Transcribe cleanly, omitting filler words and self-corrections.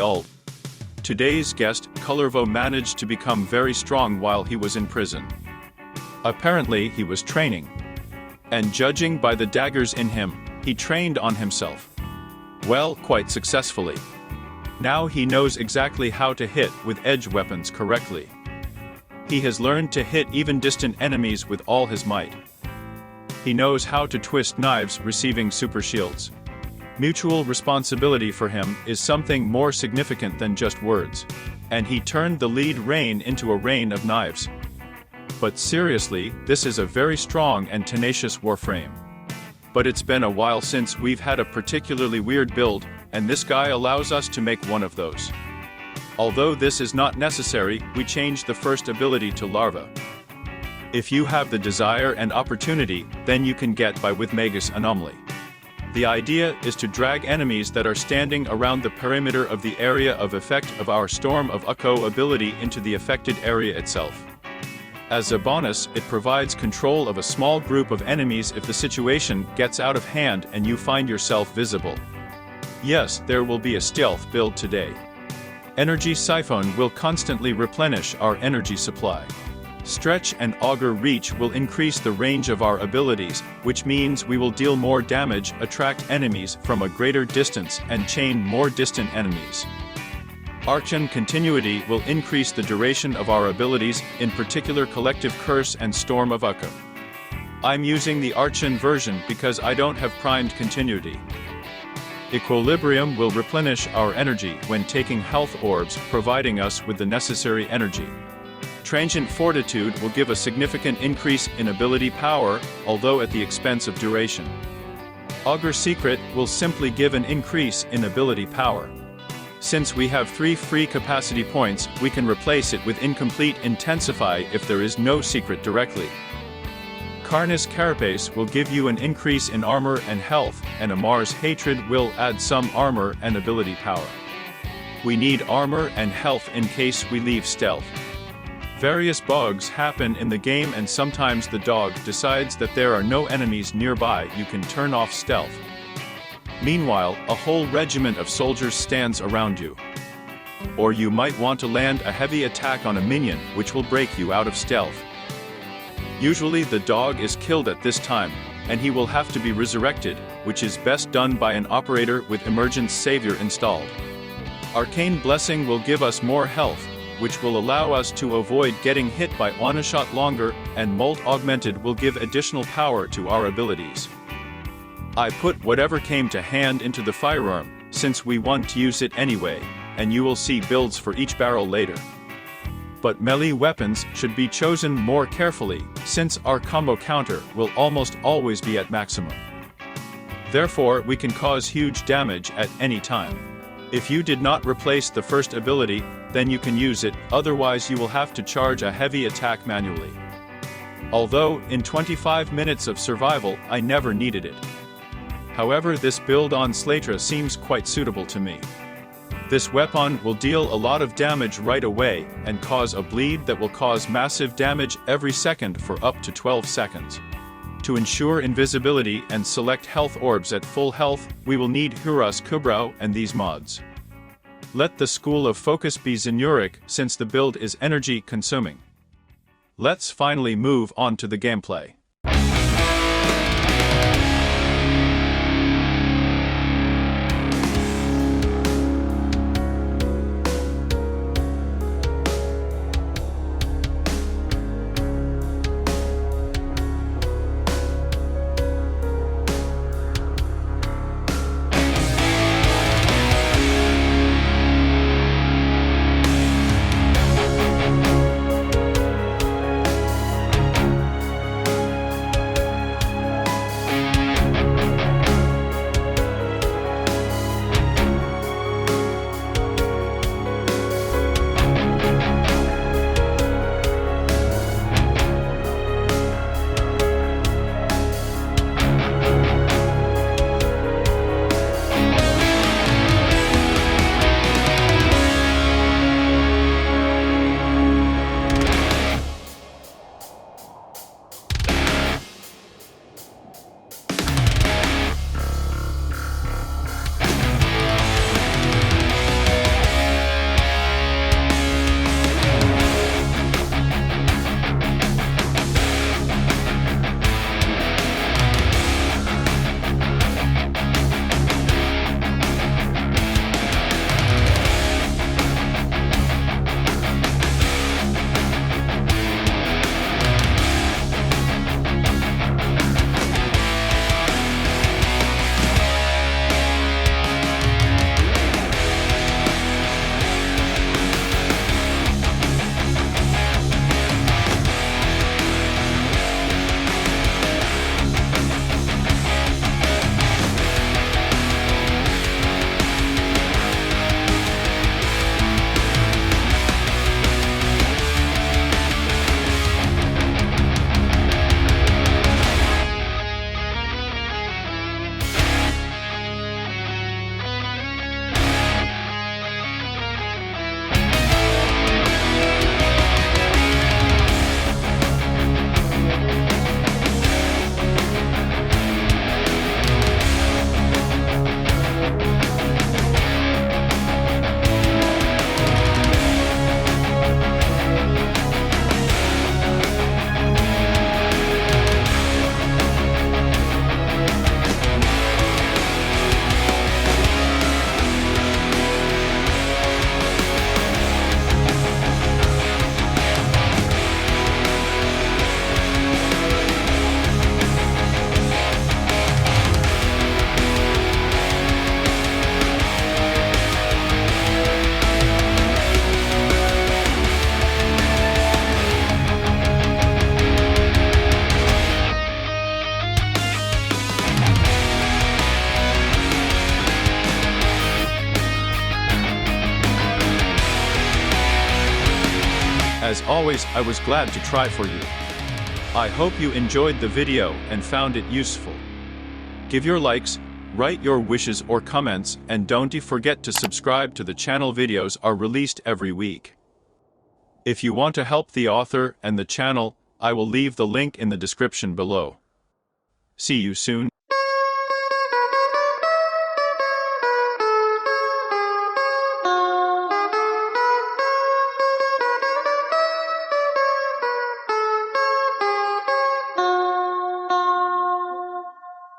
all. Today's guest, Kullervo, managed to become very strong while he was in prison. Apparently he was training. And judging by the daggers in him, he trained on himself. Well, quite successfully. Now he knows exactly how to hit with edge weapons correctly. He has learned to hit even distant enemies with all his might. He knows how to twist knives, receiving super shields. Mutual responsibility for him is something more significant than just words. And he turned the lead rain into a rain of knives. But seriously, this is a very strong and tenacious Warframe. But it's been a while since we've had a particularly weird build, and this guy allows us to make one of those. Although this is not necessary, we change the first ability to Larva. If you have the desire and opportunity, then you can get by with Magus Anomaly. The idea is to drag enemies that are standing around the perimeter of the area of effect of our Storm of Ukko ability into the affected area itself. As a bonus, it provides control of a small group of enemies if the situation gets out of hand and you find yourself visible. Yes, there will be a stealth build today. Energy Siphon will constantly replenish our energy supply. Stretch and Augur Reach will increase the range of our abilities, which means we will deal more damage, attract enemies from a greater distance, and chain more distant enemies. Archon Continuity will increase the duration of our abilities, in particular Collective Curse and Storm of Ukko. I'm using the Archon version because I don't have primed continuity. Equilibrium will replenish our energy when taking health orbs, providing us with the necessary energy. Transient Fortitude will give a significant increase in ability power, although at the expense of duration. Augur Secret will simply give an increase in ability power. Since we have 3 free capacity points, we can replace it with Incomplete Intensify if there is no secret directly. Carnus Carapace will give you an increase in armor and health, and Amar's Hatred will add some armor and ability power. We need armor and health in case we leave stealth. Various bugs happen in the game, and sometimes the dog decides that there are no enemies nearby. You can turn off stealth. Meanwhile, a whole regiment of soldiers stands around you. Or you might want to land a heavy attack on a minion, which will break you out of stealth. Usually the dog is killed at this time, and he will have to be resurrected, which is best done by an operator with Emergence Savior installed. Arcane Blessing will give us more health, which will allow us to avoid getting hit by one-shot longer, and Molt Augmented will give additional power to our abilities. I put whatever came to hand into the firearm, since we want to use it anyway, and you will see builds for each barrel later. But melee weapons should be chosen more carefully, since our combo counter will almost always be at maximum. Therefore, we can cause huge damage at any time. If you did not replace the first ability, then you can use it, otherwise you will have to charge a heavy attack manually. Although, in 25 minutes of survival, I never needed it. However, this build on Slaytra seems quite suitable to me. This weapon will deal a lot of damage right away, and cause a bleed that will cause massive damage every second for up to 12 seconds. To ensure invisibility and select health orbs at full health, we will need Huras Kubrow and these mods. Let the School of Focus be Zenuric, since the build is energy consuming. Let's finally move on to the gameplay. As always, I was glad to try for you. I hope you enjoyed the video and found it useful. Give your likes, write your wishes or comments, and don't forget to subscribe to the channel. Videos are released every week. If you want to help the author and the channel, I will leave the link in the description below. See you soon.